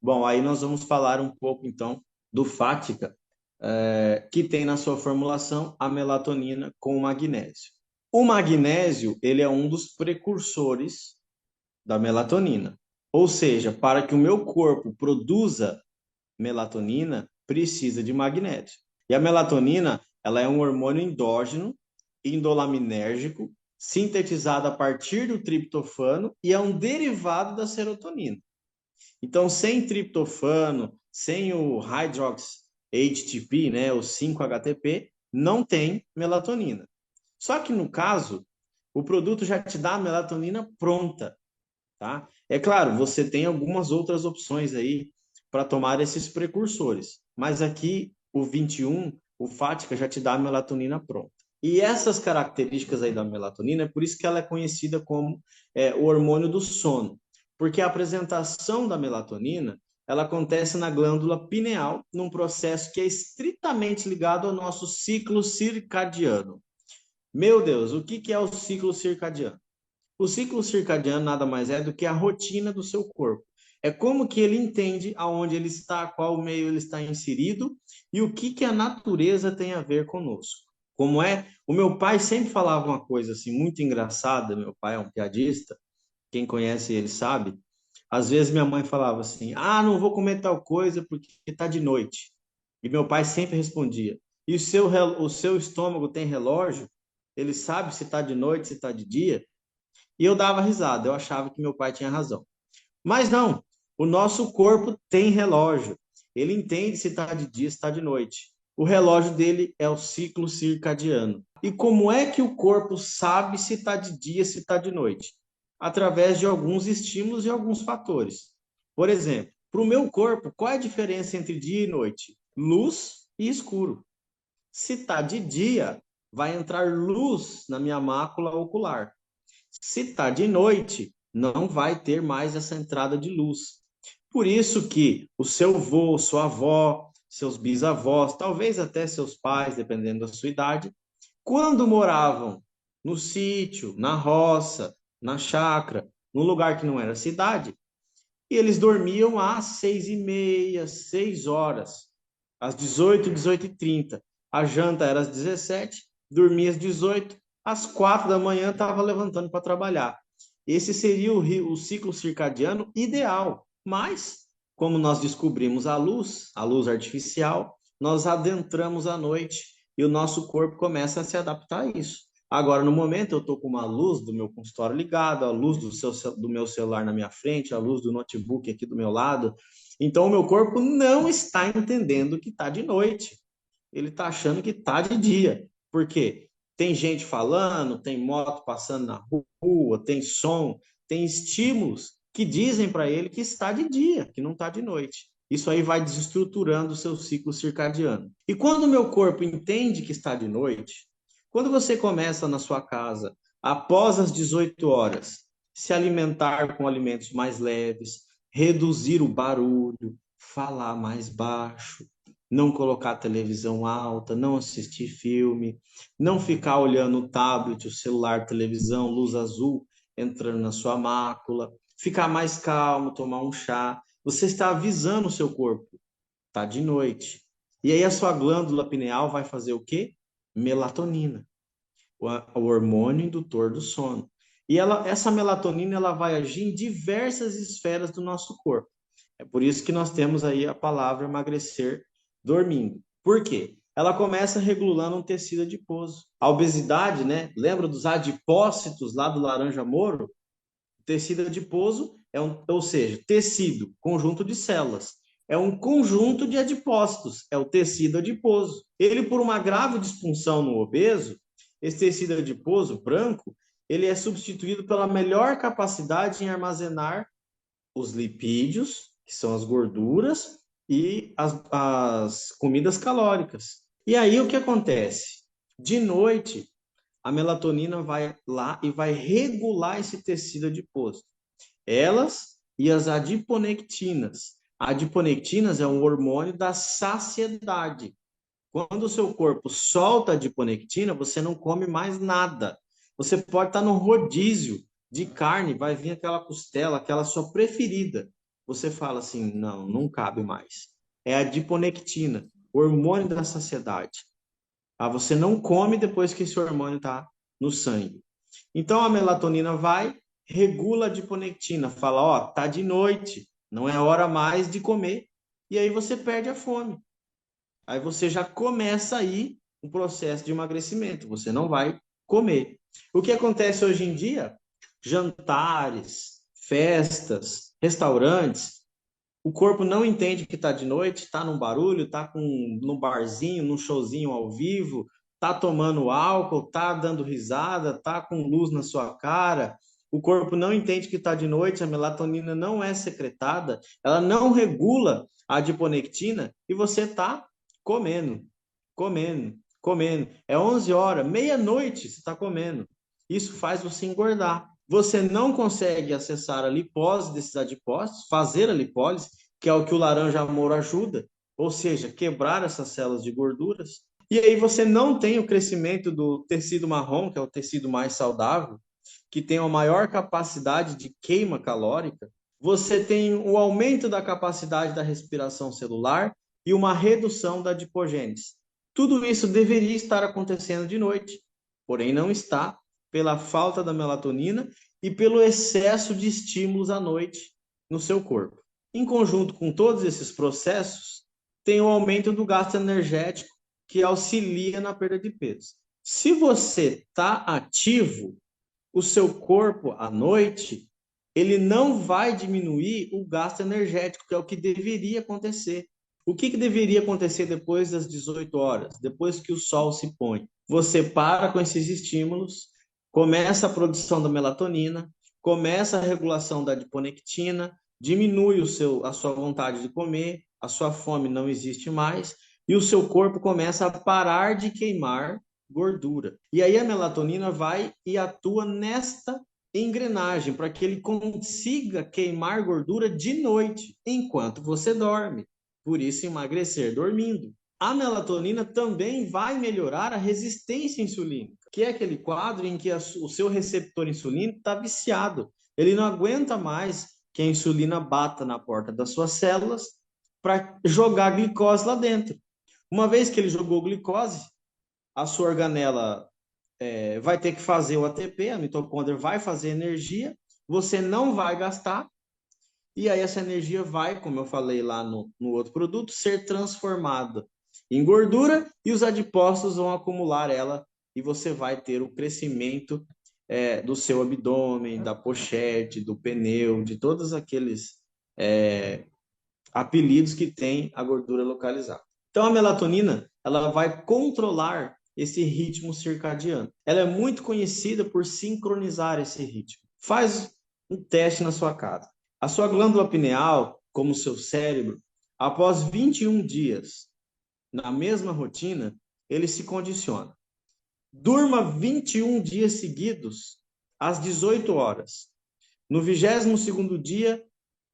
Bom, aí nós vamos falar um pouco, então, do Fática, que tem na sua formulação a melatonina com o magnésio. O magnésio, ele é um dos precursores da melatonina. Ou seja, para que o meu corpo produza melatonina, precisa de magnésio. E a melatonina, ela é um hormônio endógeno, indolaminérgico, sintetizado a partir do triptofano e é um derivado da serotonina. Então, sem triptofano, sem o hydrox HTP, né, o 5-HTP, não tem melatonina. Só que no caso, o produto já te dá a melatonina pronta, tá? É claro, você tem algumas outras opções aí para tomar esses precursores, mas aqui o 21, o Fática já te dá a melatonina pronta. E essas características aí da melatonina, é por isso que ela é conhecida como o hormônio do sono, porque a apresentação da melatonina, ela acontece na glândula pineal, num processo que é estritamente ligado ao nosso ciclo circadiano. Meu Deus, o que é o ciclo circadiano? O ciclo circadiano nada mais é do que a rotina do seu corpo. É como que ele entende aonde ele está, qual meio ele está inserido e o que a natureza tem a ver conosco. Como é? O meu pai sempre falava uma coisa assim muito engraçada. Meu pai é um piadista, quem conhece ele sabe. Às vezes minha mãe falava assim: "Ah, não vou comer tal coisa porque está de noite". E meu pai sempre respondia: "E o seu estômago tem relógio? Ele sabe se está de noite, se está de dia?" E eu dava risada, eu achava que meu pai tinha razão. Mas não, o nosso corpo tem relógio. Ele entende se está de dia, se está de noite. O relógio dele é o ciclo circadiano. E como é que o corpo sabe se está de dia, se está de noite? Através de alguns estímulos e alguns fatores. Por exemplo, para o meu corpo, qual é a diferença entre dia e noite? Luz e escuro. Se está de dia, vai entrar luz na minha mácula ocular. Se está de noite, não vai ter mais essa entrada de luz. Por isso que o seu avô, sua avó, seus bisavós, talvez até seus pais, dependendo da sua idade, quando moravam no sítio, na roça, na chácara, num lugar que não era cidade, e eles dormiam às 6h30, 6 horas, às 18, 18h30. A janta era às 17, dormia às 18, às 4 da manhã estava levantando para trabalhar. Esse seria o ciclo circadiano ideal. Mas, como nós descobrimos a luz artificial, nós adentramos a noite e o nosso corpo começa a se adaptar a isso. Agora, no momento, eu estou com uma luz do meu consultório ligada, a luz do meu celular na minha frente, a luz do notebook aqui do meu lado. Então, o meu corpo não está entendendo que está de noite. Ele está achando que está de dia. Por quê? Tem gente falando, tem moto passando na rua, tem som, tem estímulos que dizem para ele que está de dia, que não está de noite. Isso aí vai desestruturando o seu ciclo circadiano. E quando o meu corpo entende que está de noite, quando você começa na sua casa, após as 18 horas, se alimentar com alimentos mais leves, reduzir o barulho, falar mais baixo, não colocar a televisão alta, não assistir filme, não ficar olhando o tablet, o celular, televisão, luz azul entrando na sua mácula, ficar mais calmo, tomar um chá. Você está avisando o seu corpo, tá de noite. E aí a sua glândula pineal vai fazer o quê? Melatonina, o hormônio indutor do sono. E essa melatonina ela vai agir em diversas esferas do nosso corpo. É por isso que nós temos aí a palavra emagrecer dormindo. Por quê? Ela começa regulando um tecido adiposo. A obesidade, né? Lembra dos adipócitos lá do laranja moro? O tecido adiposo ou seja, tecido, conjunto de células. É um conjunto de adipócitos, é o tecido adiposo. Ele, por uma grave disfunção no obeso, esse tecido adiposo branco, ele é substituído pela melhor capacidade em armazenar os lipídios, que são as gorduras, e as comidas calóricas. E aí o que acontece? De noite, a melatonina vai lá e vai regular esse tecido adiposo. Elas e as adiponectinas. Adiponectinas é um hormônio da saciedade. Quando o seu corpo solta a adiponectina, você não come mais nada. Você pode estar no rodízio de carne, vai vir aquela costela, aquela sua preferida. você fala assim, não, não cabe mais. É a adiponectina, o hormônio da saciedade. Ah, você não come depois que esse hormônio está no sangue. Então a melatonina vai, regula a adiponectina, fala, ó, tá de noite, não é hora mais de comer, e aí você perde a fome. Aí você já começa aí um processo de emagrecimento, você não vai comer. O que acontece hoje em dia? Jantares, festas, restaurantes, o corpo não entende que está de noite, está num barulho, está num barzinho, num showzinho ao vivo, está tomando álcool, está dando risada, está com luz na sua cara. O corpo não entende que está de noite, a melatonina não é secretada, ela não regula a adiponectina e você está comendo, comendo, comendo. É 11 horas, meia-noite você está comendo. Isso faz você engordar. Você não consegue acessar a lipose desses adipócitos, fazer a lipólise, que é o que o laranja-amor ajuda, ou seja, quebrar essas células de gorduras. E aí você não tem o crescimento do tecido marrom, que é o tecido mais saudável, que tem a maior capacidade de queima calórica. Você tem o aumento da capacidade da respiração celular e uma redução da adipogênese. Tudo isso deveria estar acontecendo de noite, porém não está, pela falta da melatonina e pelo excesso de estímulos à noite no seu corpo. Em conjunto com todos esses processos, tem o aumento do gasto energético que auxilia na perda de peso. Se você está ativo, o seu corpo à noite, ele não vai diminuir o gasto energético, que é o que deveria acontecer. O que deveria acontecer depois das 18 horas, depois que o sol se põe? Você para com esses estímulos, começa a produção da melatonina, começa a regulação da adiponectina, diminui a sua vontade de comer, a sua fome não existe mais, e o seu corpo começa a parar de queimar gordura. E aí a melatonina vai e atua nesta engrenagem para que ele consiga queimar gordura de noite, enquanto você dorme. Por isso, emagrecer dormindo. A melatonina também vai melhorar a resistência insulínica, que é aquele quadro em que o seu receptor insulínico está viciado. Ele não aguenta mais que a insulina bata na porta das suas células para jogar glicose lá dentro. Uma vez que ele jogou glicose, a sua organela vai ter que fazer o ATP, a mitocôndria vai fazer energia, você não vai gastar, e aí essa energia vai, como eu falei lá no outro produto, ser transformada em gordura e os adipócitos vão acumular ela e você vai ter o crescimento do seu abdômen, da pochete, do pneu, de todos aqueles apelidos que tem a gordura localizada. Então a melatonina, ela vai controlar esse ritmo circadiano. Ela é muito conhecida por sincronizar esse ritmo. Faz um teste na sua casa. A sua glândula pineal, como o seu cérebro, após 21 dias na mesma rotina, ele se condiciona. Durma 21 dias seguidos às 18 horas. No 22º dia,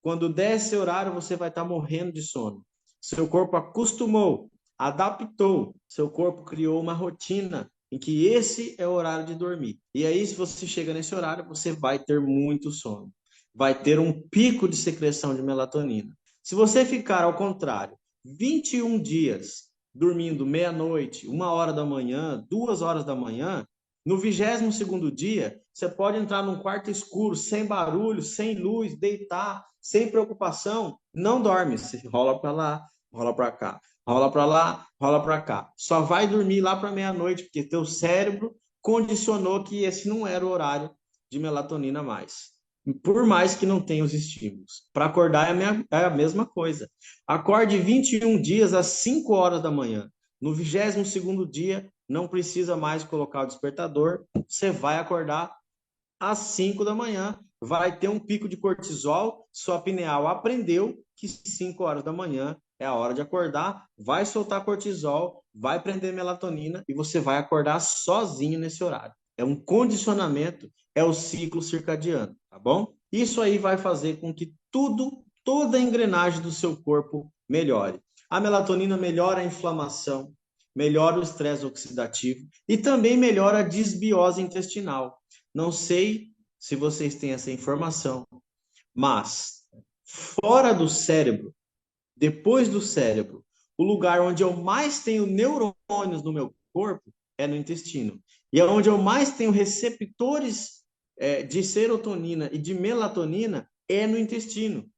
quando der esse horário, você vai estar morrendo de sono. Seu corpo acostumou, adaptou, seu corpo criou uma rotina em que esse é o horário de dormir. E aí, se você chega nesse horário, você vai ter muito sono. Vai ter um pico de secreção de melatonina. Se você ficar ao contrário, 21 dias dormindo meia-noite, 1 hora da manhã, 2 horas da manhã, no 22º dia, você pode entrar num quarto escuro, sem barulho, sem luz, deitar, sem preocupação, não dorme. Você rola para lá, rola para cá, rola para lá, rola para cá. Só vai dormir lá para meia-noite, porque teu cérebro condicionou que esse não era o horário de melatonina mais. Por mais que não tenha os estímulos. Para acordar é a mesma coisa. Acorde 21 dias às 5 horas da manhã. No 22º dia, não precisa mais colocar o despertador, você vai acordar às 5 da manhã, vai ter um pico de cortisol, sua pineal aprendeu que 5 horas da manhã é a hora de acordar, vai soltar cortisol, vai prender melatonina e você vai acordar sozinho nesse horário. É um condicionamento, é o ciclo circadiano, tá bom? Isso aí vai fazer com que toda a engrenagem do seu corpo melhore. A melatonina melhora a inflamação, melhora o estresse oxidativo e também melhora a desbiose intestinal. Não sei se vocês têm essa informação, mas Fora do cérebro, depois do cérebro, o lugar onde eu mais tenho neurônios no meu corpo é no intestino. E é onde eu mais tenho receptores de serotonina e de melatonina é no intestino.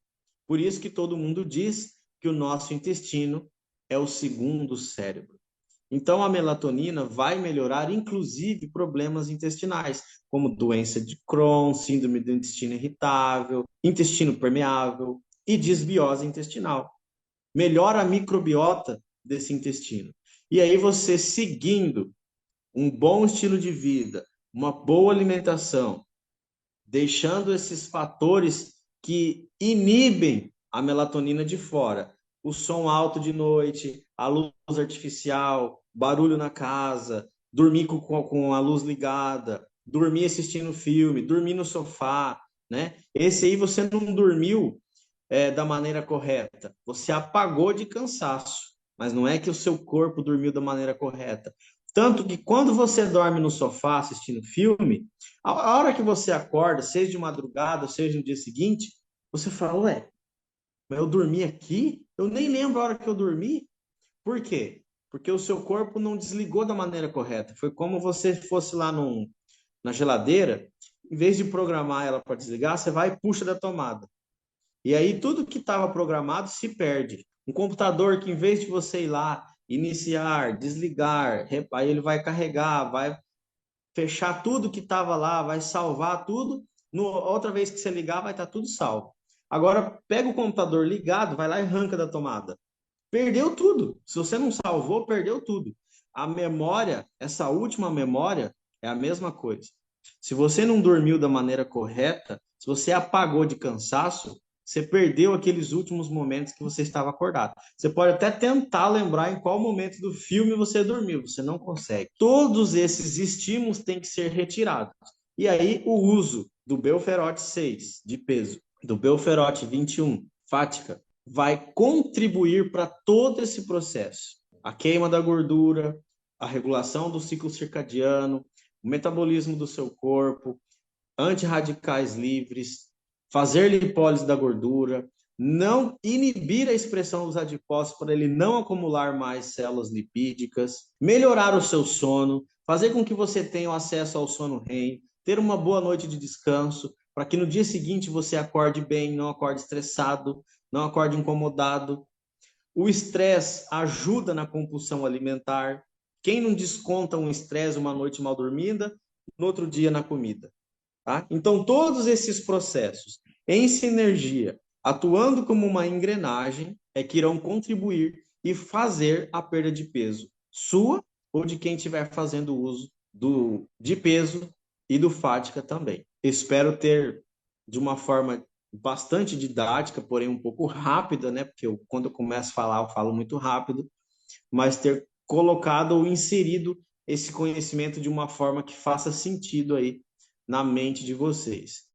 Por isso que todo mundo diz que o nosso intestino é o segundo cérebro. Então, a melatonina vai melhorar, inclusive, problemas intestinais, como doença de Crohn, síndrome do intestino irritável, intestino permeável e desbiose intestinal. Melhora a microbiota desse intestino. E aí, você seguindo um bom estilo de vida, uma boa alimentação, deixando esses fatores que inibem a melatonina de fora. O som alto de noite, a luz artificial, barulho na casa, dormir com a luz ligada, dormir assistindo filme, dormir no sofá, né? Esse aí você não dormiu da maneira correta, você apagou de cansaço, mas não é que o seu corpo dormiu da maneira correta. Tanto que quando você dorme no sofá assistindo filme, a hora que você acorda, seja de madrugada, seja no dia seguinte, você fala, ué, mas eu dormi aqui? Eu nem lembro a hora que eu dormi. Por quê? Porque o seu corpo não desligou da maneira correta. Foi como você fosse lá na geladeira, em vez de programar ela para desligar, você vai e puxa da tomada. E aí tudo que estava programado se perde. Um computador que, em vez de você ir lá, iniciar, desligar, aí ele vai carregar, vai fechar tudo que estava lá, vai salvar tudo. Outra vez que você ligar, vai estar tudo salvo. Agora, pega o computador ligado, vai lá e arranca da tomada. Perdeu tudo. Se você não salvou, perdeu tudo. A memória, essa última memória, é a mesma coisa. Se você não dormiu da maneira correta, se você apagou de cansaço, você perdeu aqueles últimos momentos que você estava acordado. Você pode até tentar lembrar em qual momento do filme você dormiu, você não consegue. Todos esses estímulos têm que ser retirados. E aí o uso do Belferote 6 de peso, do Belferote 21 fática, vai contribuir para todo esse processo. A queima da gordura, a regulação do ciclo circadiano, o metabolismo do seu corpo, antirradicais livres, fazer lipólise da gordura, não inibir a expressão dos adipócitos para ele não acumular mais células lipídicas, melhorar o seu sono, fazer com que você tenha acesso ao sono REM, ter uma boa noite de descanso, para que no dia seguinte você acorde bem, não acorde estressado, não acorde incomodado. O estresse ajuda na compulsão alimentar. Quem não desconta um estresse uma noite mal dormida, no outro dia na comida? Tá? Então, todos esses processos em sinergia, atuando como uma engrenagem, é que irão contribuir e fazer a perda de peso sua ou de quem estiver fazendo uso de peso e do fática também. Espero ter, de uma forma bastante didática, porém um pouco rápida, né? Porque quando eu começo a falar, eu falo muito rápido, mas ter colocado ou inserido esse conhecimento de uma forma que faça sentido aí na mente de vocês.